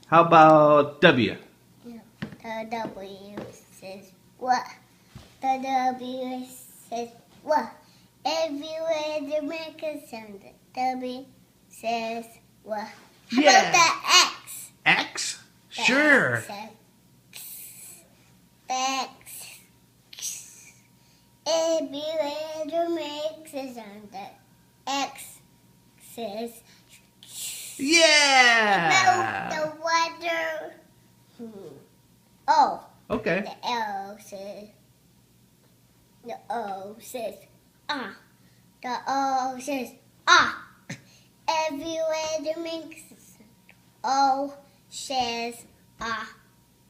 How about W? The W says what? The W says what? Everywhere the make a sound. The W says what? How about the X? X? The Sure. X says X. Everywhere the makes a sound. The X says Yeah. the water. Oh. Okay. The L says. The O says ah. The O says ah. Everywhere the makes a sound. O says ah.